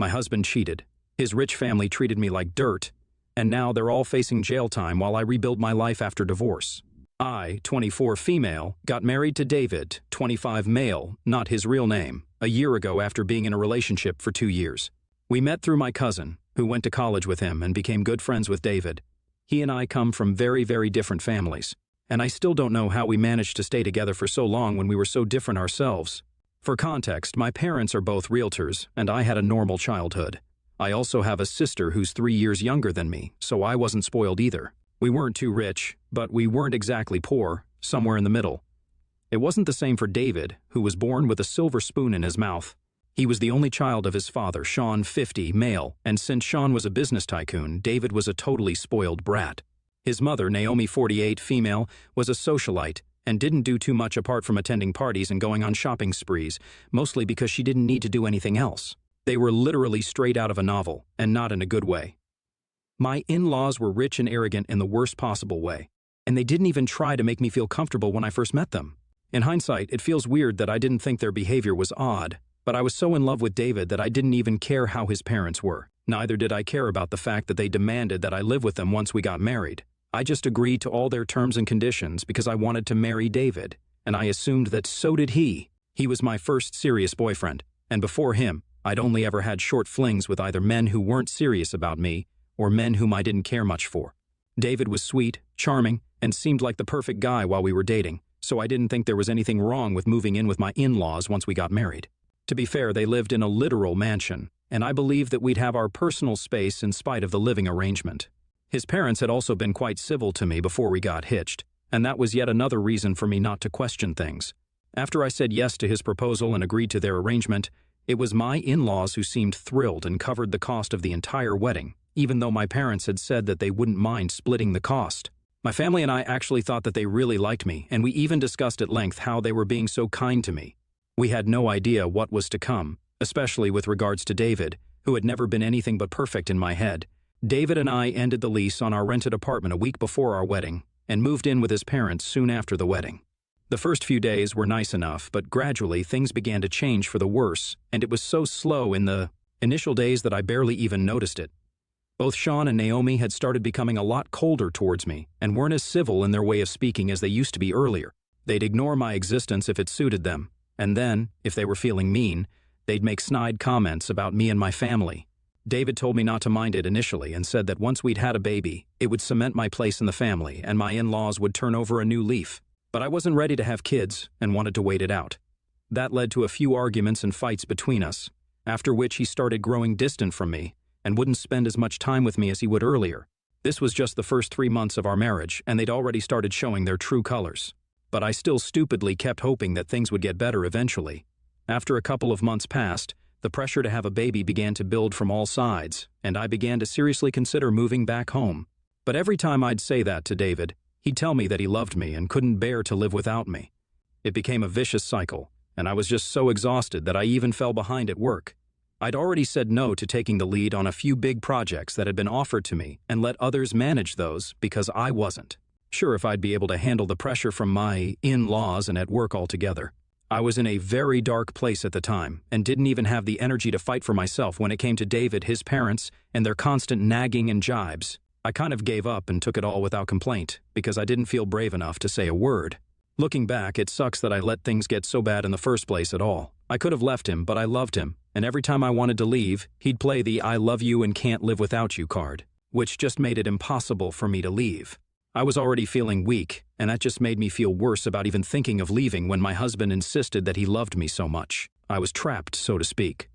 My husband cheated. His rich family treated me like dirt, and now they're all facing jail time while I rebuild my life after divorce. I, 24 female, got married to David, 25 male, not his real name, a year ago after being in a relationship for 2 years. We met through my cousin, who went to college with him and became good friends with David. He and I come from very, very different families, and I still don't know how we managed to stay together for so long when we were so different ourselves. For context, my parents are both realtors, and I had a normal childhood. I also have a sister who's 3 years younger than me, so I wasn't spoiled either. We weren't too rich, but we weren't exactly poor, somewhere in the middle. It wasn't the same for David, who was born with a silver spoon in his mouth. He was the only child of his father, Sean, 50, male, and since Sean was a business tycoon, David was a totally spoiled brat. His mother, Naomi, 48, female, was a socialite and didn't do too much apart from attending parties and going on shopping sprees, mostly because she didn't need to do anything else. They were literally straight out of a novel, and not in a good way. My in-laws were rich and arrogant in the worst possible way, and they didn't even try to make me feel comfortable when I first met them. In hindsight, it feels weird that I didn't think their behavior was odd, but I was so in love with David that I didn't even care how his parents were. Neither did I care about the fact that they demanded that I live with them once we got married. I just agreed to all their terms and conditions because I wanted to marry David, and I assumed that so did he. He was my first serious boyfriend, and before him, I'd only ever had short flings with either men who weren't serious about me or men whom I didn't care much for. David was sweet, charming, and seemed like the perfect guy while we were dating, so I didn't think there was anything wrong with moving in with my in-laws once we got married. To be fair, they lived in a literal mansion, and I believed that we'd have our personal space in spite of the living arrangement. His parents had also been quite civil to me before we got hitched, and that was yet another reason for me not to question things. After I said yes to his proposal and agreed to their arrangement, it was my in-laws who seemed thrilled and covered the cost of the entire wedding, even though my parents had said that they wouldn't mind splitting the cost. My family and I actually thought that they really liked me, and we even discussed at length how they were being so kind to me. We had no idea what was to come, especially with regards to David, who had never been anything but perfect in my head. David and I ended the lease on our rented apartment a week before our wedding, and moved in with his parents soon after the wedding. The first few days were nice enough, but gradually things began to change for the worse, and it was so slow in the initial days that I barely even noticed it. Both Sean and Naomi had started becoming a lot colder towards me, and weren't as civil in their way of speaking as they used to be earlier. They'd ignore my existence if it suited them, and then, if they were feeling mean, they'd make snide comments about me and my family. David told me not to mind it initially and said that once we'd had a baby, it would cement my place in the family and my in-laws would turn over a new leaf. But I wasn't ready to have kids and wanted to wait it out. That led to a few arguments and fights between us, after which he started growing distant from me and wouldn't spend as much time with me as he would earlier. This was just the first 3 months of our marriage, and they'd already started showing their true colors. But I still stupidly kept hoping that things would get better eventually. After a couple of months passed, the pressure to have a baby began to build from all sides, and I began to seriously consider moving back home. But every time I'd say that to David, he'd tell me that he loved me and couldn't bear to live without me. It became a vicious cycle, and I was just so exhausted that I even fell behind at work. I'd already said no to taking the lead on a few big projects that had been offered to me and let others manage those because I wasn't sure if I'd be able to handle the pressure from my in-laws and at work altogether. I was in a very dark place at the time and didn't even have the energy to fight for myself when it came to David, his parents, and their constant nagging and jibes. I kind of gave up and took it all without complaint because I didn't feel brave enough to say a word. Looking back, it sucks that I let things get so bad in the first place at all. I could have left him, but I loved him, and every time I wanted to leave, he'd play the "I love you and can't live without you" card, which just made it impossible for me to leave. I was already feeling weak, and that just made me feel worse about even thinking of leaving when my husband insisted that he loved me so much. I was trapped, so to speak.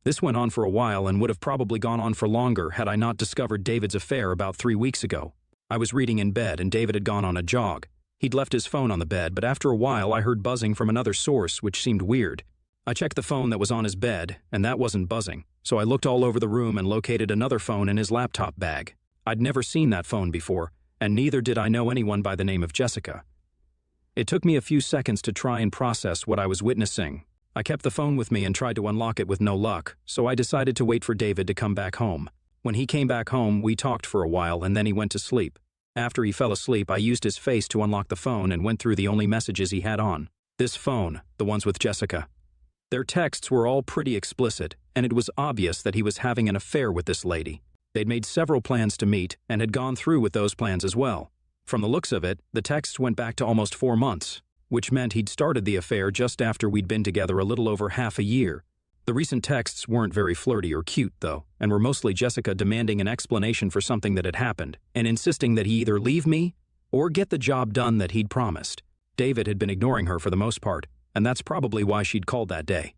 This went on for a while and would have probably gone on for longer had I not discovered David's affair about 3 weeks ago. I was reading in bed and David had gone on a jog. He'd left his phone on the bed, but after a while I heard buzzing from another source, which seemed weird. I checked the phone that was on his bed, and that wasn't buzzing, so I looked all over the room and located another phone in his laptop bag. I'd never seen that phone before, and neither did I know anyone by the name of Jessica. It took me a few seconds to try and process what I was witnessing. I kept the phone with me and tried to unlock it with no luck, so I decided to wait for David to come back home. When he came back home, we talked for a while and then he went to sleep. After he fell asleep, I used his face to unlock the phone and went through the only messages he had on. This phone, the ones with Jessica. Their texts were all pretty explicit, and it was obvious that he was having an affair with this lady. They'd made several plans to meet and had gone through with those plans as well. From the looks of it, the texts went back to almost 4 months, which meant he'd started the affair just after we'd been together a little over half a year. The recent texts weren't very flirty or cute, though, and were mostly Jessica demanding an explanation for something that had happened, and insisting that he either leave me or get the job done that he'd promised. David had been ignoring her for the most part, and that's probably why she'd called that day.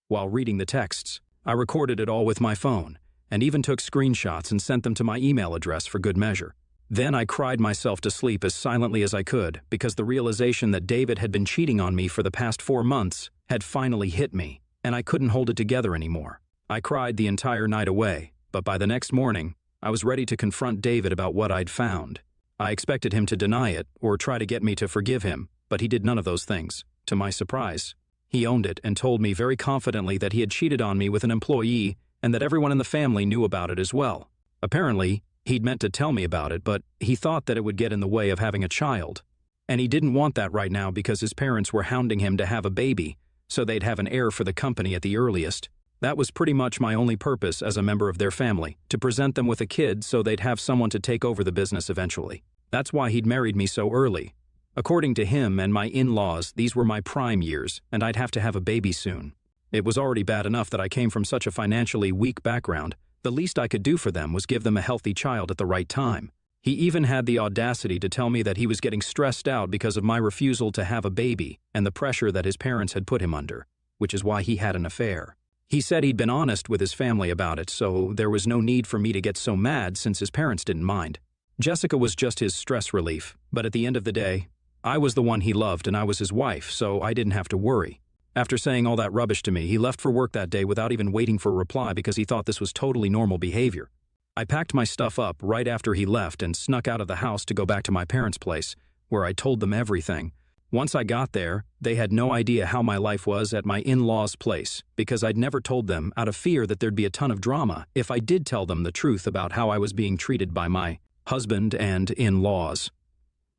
While reading the texts, I recorded it all with my phone, and even took screenshots and sent them to my email address for good measure. Then I cried myself to sleep as silently as I could, because the realization that David had been cheating on me for the past 4 months had finally hit me, and I couldn't hold it together anymore. I cried the entire night away, but by the next morning, I was ready to confront David about what I'd found. I expected him to deny it or try to get me to forgive him, but he did none of those things. To my surprise, he owned it and told me very confidently that he had cheated on me with an employee and that everyone in the family knew about it as well. Apparently, he'd meant to tell me about it, but he thought that it would get in the way of having a child. And he didn't want that right now because his parents were hounding him to have a baby, so they'd have an heir for the company at the earliest. That was pretty much my only purpose as a member of their family, to present them with a kid so they'd have someone to take over the business eventually. That's why he'd married me so early. According to him and my in-laws, these were my prime years, and I'd have to have a baby soon. It was already bad enough that I came from such a financially weak background. The least I could do for them was give them a healthy child at the right time. He even had the audacity to tell me that he was getting stressed out because of my refusal to have a baby and the pressure that his parents had put him under, which is why he had an affair. He said he'd been honest with his family about it, so there was no need for me to get so mad since his parents didn't mind. Jessica was just his stress relief, but at the end of the day, I was the one he loved and I was his wife, so I didn't have to worry. After saying all that rubbish to me, he left for work that day without even waiting for a reply because he thought this was totally normal behavior. I packed my stuff up right after he left and snuck out of the house to go back to my parents' place, where I told them everything. Once I got there, they had no idea how my life was at my in-laws' place because I'd never told them out of fear that there'd be a ton of drama if I did tell them the truth about how I was being treated by my husband and in-laws.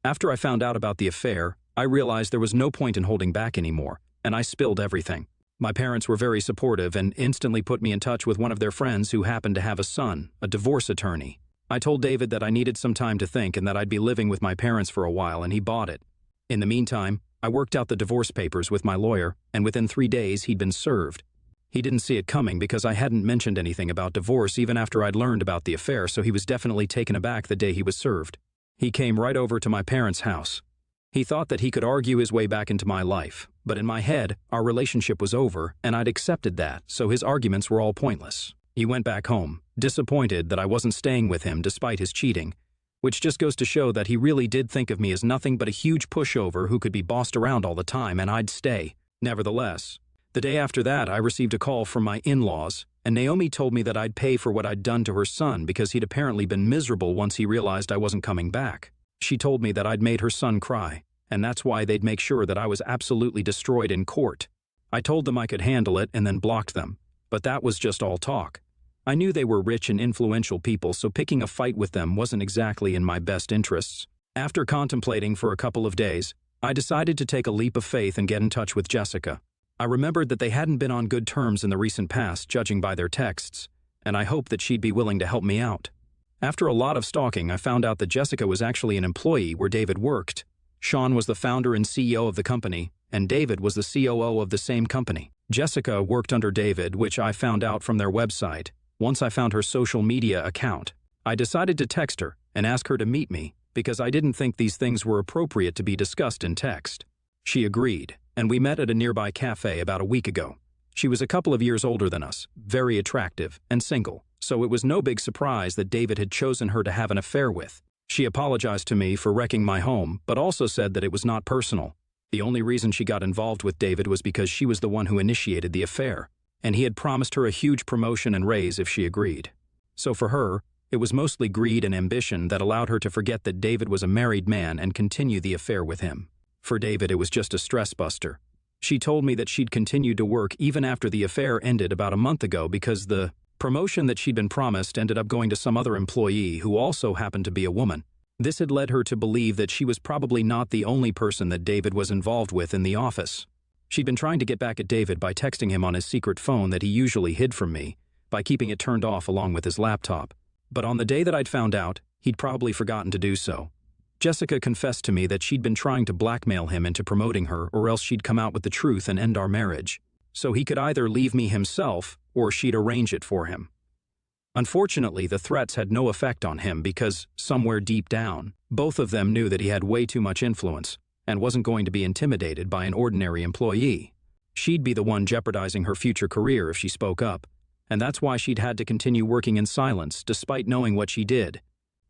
After I found out about the affair, I realized there was no point in holding back anymore, and I spilled everything. My parents were very supportive and instantly put me in touch with one of their friends who happened to have a son, a divorce attorney. I told David that I needed some time to think and that I'd be living with my parents for a while, and he bought it. In the meantime, I worked out the divorce papers with my lawyer, and within 3 days he'd been served. He didn't see it coming because I hadn't mentioned anything about divorce even after I'd learned about the affair, so he was definitely taken aback the day he was served. He came right over to my parents' house. He thought that he could argue his way back into my life, but in my head, our relationship was over, and I'd accepted that, so his arguments were all pointless. He went back home, disappointed that I wasn't staying with him despite his cheating, which just goes to show that he really did think of me as nothing but a huge pushover who could be bossed around all the time, and I'd stay. Nevertheless, the day after that, I received a call from my in-laws, and Naomi told me that I'd pay for what I'd done to her son because he'd apparently been miserable once he realized I wasn't coming back. She told me that I'd made her son cry, and that's why they'd make sure that I was absolutely destroyed in court. I told them I could handle it and then blocked them, but that was just all talk. I knew they were rich and influential people, so picking a fight with them wasn't exactly in my best interests. After contemplating for a couple of days, I decided to take a leap of faith and get in touch with Jessica. I remembered that they hadn't been on good terms in the recent past, judging by their texts, and I hoped that she'd be willing to help me out. After a lot of stalking, I found out that Jessica was actually an employee where David worked. Sean was the founder and CEO of the company, and David was the COO of the same company. Jessica worked under David, which I found out from their website. Once I found her social media account, I decided to text her and ask her to meet me because I didn't think these things were appropriate to be discussed in text. She agreed, and we met at a nearby cafe about a week ago. She was a couple of years older than us, very attractive, and single, so it was no big surprise that David had chosen her to have an affair with. She apologized to me for wrecking my home, but also said that it was not personal. The only reason she got involved with David was because she was the one who initiated the affair, and he had promised her a huge promotion and raise if she agreed. So for her, it was mostly greed and ambition that allowed her to forget that David was a married man and continue the affair with him. For David, it was just a stress buster. She told me that she'd continued to work even after the affair ended about a month ago because the promotion that she'd been promised ended up going to some other employee who also happened to be a woman. This had led her to believe that she was probably not the only person that David was involved with in the office. She'd been trying to get back at David by texting him on his secret phone that he usually hid from me, by keeping it turned off along with his laptop. But on the day that I'd found out, he'd probably forgotten to do so. Jessica confessed to me that she'd been trying to blackmail him into promoting her, or else she'd come out with the truth and end our marriage. So he could either leave me himself, or she'd arrange it for him. Unfortunately, the threats had no effect on him because, somewhere deep down, both of them knew that he had way too much influence and wasn't going to be intimidated by an ordinary employee. She'd be the one jeopardizing her future career if she spoke up, and that's why she'd had to continue working in silence despite knowing what she did,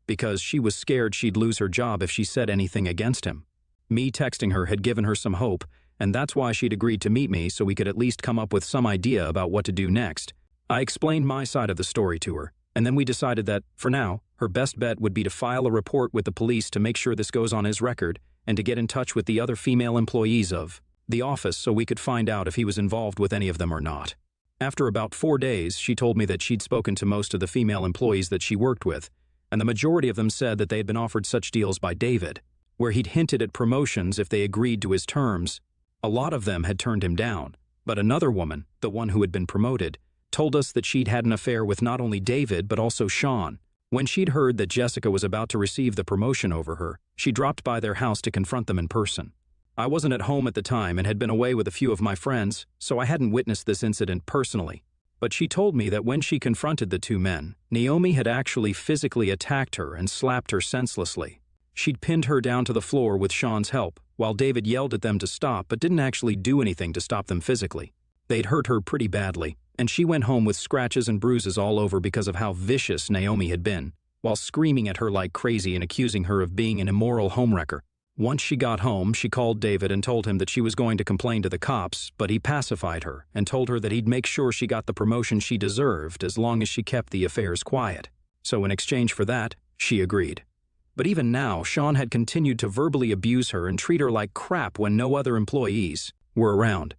because she was scared she'd lose her job if she said anything against him. Me texting her had given her some hope, and that's why she'd agreed to meet me so we could at least come up with some idea about what to do next. I explained my side of the story to her, and then we decided that, for now, her best bet would be to file a report with the police to make sure this goes on his record and to get in touch with the other female employees of the office so we could find out if he was involved with any of them or not. After about 4 days, she told me that she'd spoken to most of the female employees that she worked with, and the majority of them said that they had been offered such deals by David, where he'd hinted at promotions if they agreed to his terms. A lot of them had turned him down, but another woman, the one who had been promoted, told us that she'd had an affair with not only David but also Sean. When she'd heard that Jessica was about to receive the promotion over her, she dropped by their house to confront them in person. I wasn't at home at the time and had been away with a few of my friends, so I hadn't witnessed this incident personally. But she told me that when she confronted the two men, Naomi had actually physically attacked her and slapped her senselessly. She'd pinned her down to the floor with Sean's help, while David yelled at them to stop but didn't actually do anything to stop them physically. They'd hurt her pretty badly, and she went home with scratches and bruises all over because of how vicious Naomi had been, while screaming at her like crazy and accusing her of being an immoral homewrecker. Once she got home, she called David and told him that she was going to complain to the cops, but he pacified her and told her that he'd make sure she got the promotion she deserved as long as she kept the affairs quiet. So in exchange for that, she agreed. But even now, Sean had continued to verbally abuse her and treat her like crap when no other employees were around.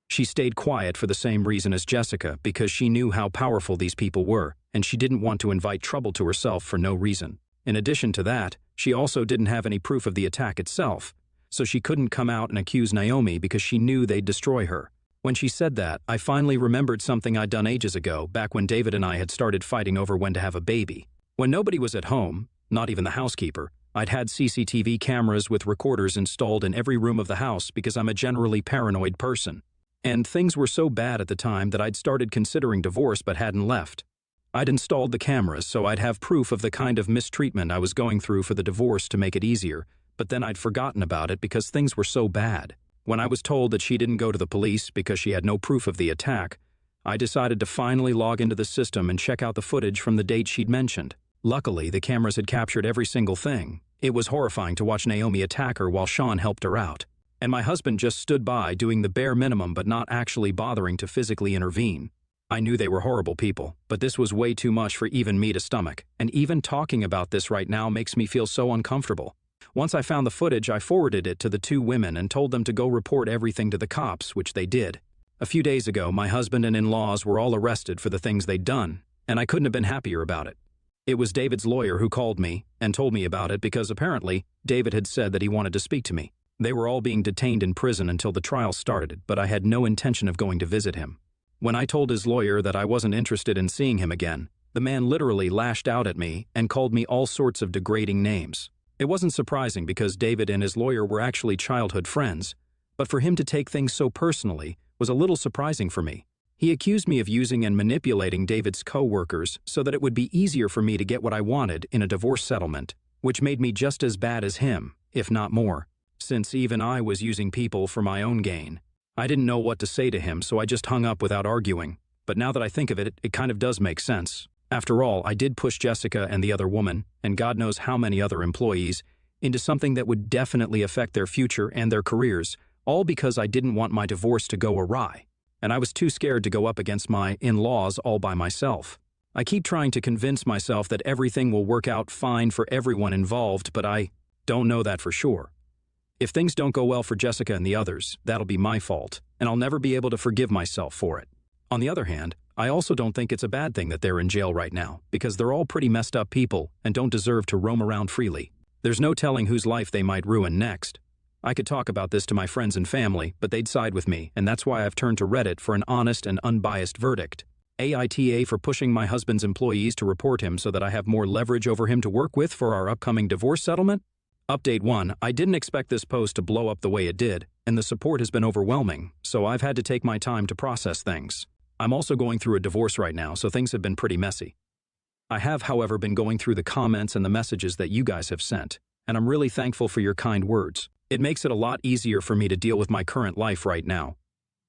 She stayed quiet for the same reason as Jessica, because she knew how powerful these people were, and she didn't want to invite trouble to herself for no reason. In addition to that, she also didn't have any proof of the attack itself, so she couldn't come out and accuse Naomi because she knew they'd destroy her. When she said that, I finally remembered something I'd done ages ago, back when David and I had started fighting over when to have a baby. When nobody was at home, not even the housekeeper, I'd had CCTV cameras with recorders installed in every room of the house because I'm a generally paranoid person. And things were so bad at the time that I'd started considering divorce but hadn't left. I'd installed the cameras so I'd have proof of the kind of mistreatment I was going through for the divorce to make it easier, but then I'd forgotten about it because things were so bad. When I was told that she didn't go to the police because she had no proof of the attack, I decided to finally log into the system and check out the footage from the date she'd mentioned. Luckily, the cameras had captured every single thing. It was horrifying to watch Naomi attack her while Sean helped her out. And my husband just stood by doing the bare minimum but not actually bothering to physically intervene. I knew they were horrible people, but this was way too much for even me to stomach, and even talking about this right now makes me feel so uncomfortable. Once I found the footage, I forwarded it to the two women and told them to go report everything to the cops, which they did. A few days ago, my husband and in-laws were all arrested for the things they'd done, and I couldn't have been happier about it. It was David's lawyer who called me and told me about it because apparently David had said that he wanted to speak to me. They were all being detained in prison until the trial started, but I had no intention of going to visit him. When I told his lawyer that I wasn't interested in seeing him again, the man literally lashed out at me and called me all sorts of degrading names. It wasn't surprising because David and his lawyer were actually childhood friends, but for him to take things so personally was a little surprising for me. He accused me of using and manipulating David's co-workers so that it would be easier for me to get what I wanted in a divorce settlement, which made me just as bad as him, if not more, since even I was using people for my own gain. I didn't know what to say to him, so I just hung up without arguing. But now that I think of it, it kind of does make sense. After all, I did push Jessica and the other woman, and God knows how many other employees, into something that would definitely affect their future and their careers, all because I didn't want my divorce to go awry. And I was too scared to go up against my in-laws all by myself. I keep trying to convince myself that everything will work out fine for everyone involved, but I don't know that for sure. If things don't go well for Jessica and the others, that'll be my fault, and I'll never be able to forgive myself for it. On the other hand, I also don't think it's a bad thing that they're in jail right now, because they're all pretty messed up people and don't deserve to roam around freely. There's no telling whose life they might ruin next. I could talk about this to my friends and family, but they'd side with me, and that's why I've turned to Reddit for an honest and unbiased verdict. AITA for pushing my husband's employees to report him so that I have more leverage over him to work with for our upcoming divorce settlement? Update 1. I didn't expect this post to blow up the way it did, and the support has been overwhelming, so I've had to take my time to process things. I'm also going through a divorce right now, so things have been pretty messy. I have, however, been going through the comments and the messages that you guys have sent, and I'm really thankful for your kind words. It makes it a lot easier for me to deal with my current life right now.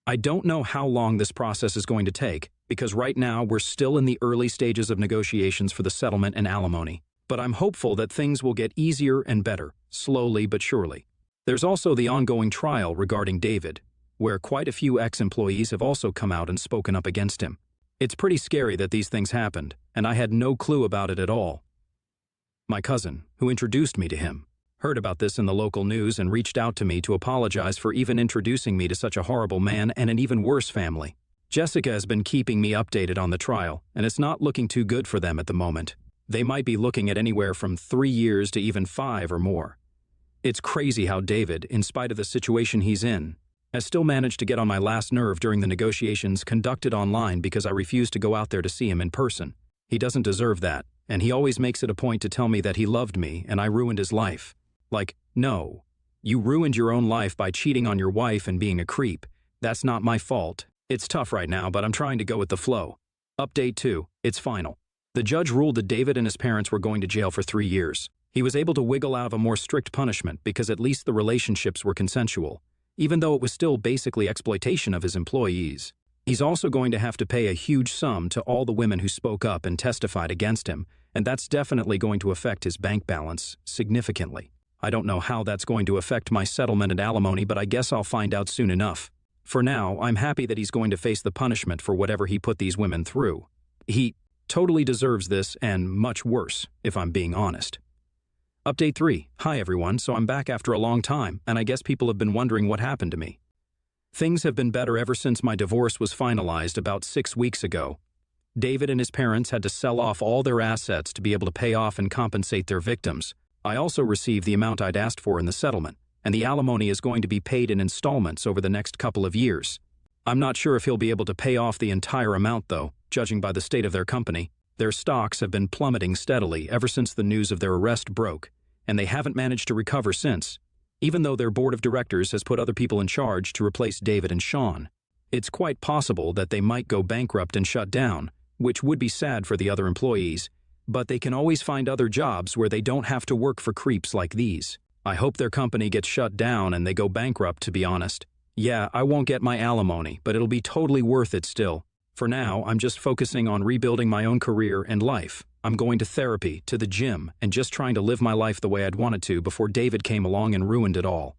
I don't know how long this process is going to take, because right now we're still in the early stages of negotiations for the settlement and alimony. But I'm hopeful that things will get easier and better, slowly but surely. There's also the ongoing trial regarding David, where quite a few ex-employees have also come out and spoken up against him. It's pretty scary that these things happened, and I had no clue about it at all. My cousin, who introduced me to him, heard about this in the local news and reached out to me to apologize for even introducing me to such a horrible man and an even worse family. Jessica has been keeping me updated on the trial, and it's not looking too good for them at the moment. They might be looking at anywhere from 3 years to even 5 or more. It's crazy how David, in spite of the situation he's in, has still managed to get on my last nerve during the negotiations conducted online because I refused to go out there to see him in person. He doesn't deserve that, and he always makes it a point to tell me that he loved me and I ruined his life. Like, no. You ruined your own life by cheating on your wife and being a creep. That's not my fault. It's tough right now, but I'm trying to go with the flow. Update 2. It's final. The judge ruled that David and his parents were going to jail for 3 years. He was able to wiggle out of a more strict punishment because at least the relationships were consensual, even though it was still basically exploitation of his employees. He's also going to have to pay a huge sum to all the women who spoke up and testified against him, and that's definitely going to affect his bank balance significantly. I don't know how that's going to affect my settlement and alimony, but I guess I'll find out soon enough. For now, I'm happy that he's going to face the punishment for whatever he put these women through. He totally deserves this and much worse, if I'm being honest. Update 3. Hi everyone, so I'm back after a long time, and I guess people have been wondering what happened to me. Things have been better ever since my divorce was finalized about 6 weeks ago. David and his parents had to sell off all their assets to be able to pay off and compensate their victims. I also received the amount I'd asked for in the settlement, and the alimony is going to be paid in installments over the next couple of years. I'm not sure if he'll be able to pay off the entire amount though, judging by the state of their company. Their stocks have been plummeting steadily ever since the news of their arrest broke, and they haven't managed to recover since, even though their board of directors has put other people in charge to replace David and Sean. It's quite possible that they might go bankrupt and shut down, which would be sad for the other employees, but they can always find other jobs where they don't have to work for creeps like these. I hope their company gets shut down and they go bankrupt, to be honest. Yeah, I won't get my alimony, but it'll be totally worth it still. For now, I'm just focusing on rebuilding my own career and life. I'm going to therapy, to the gym, and just trying to live my life the way I'd wanted to before David came along and ruined it all.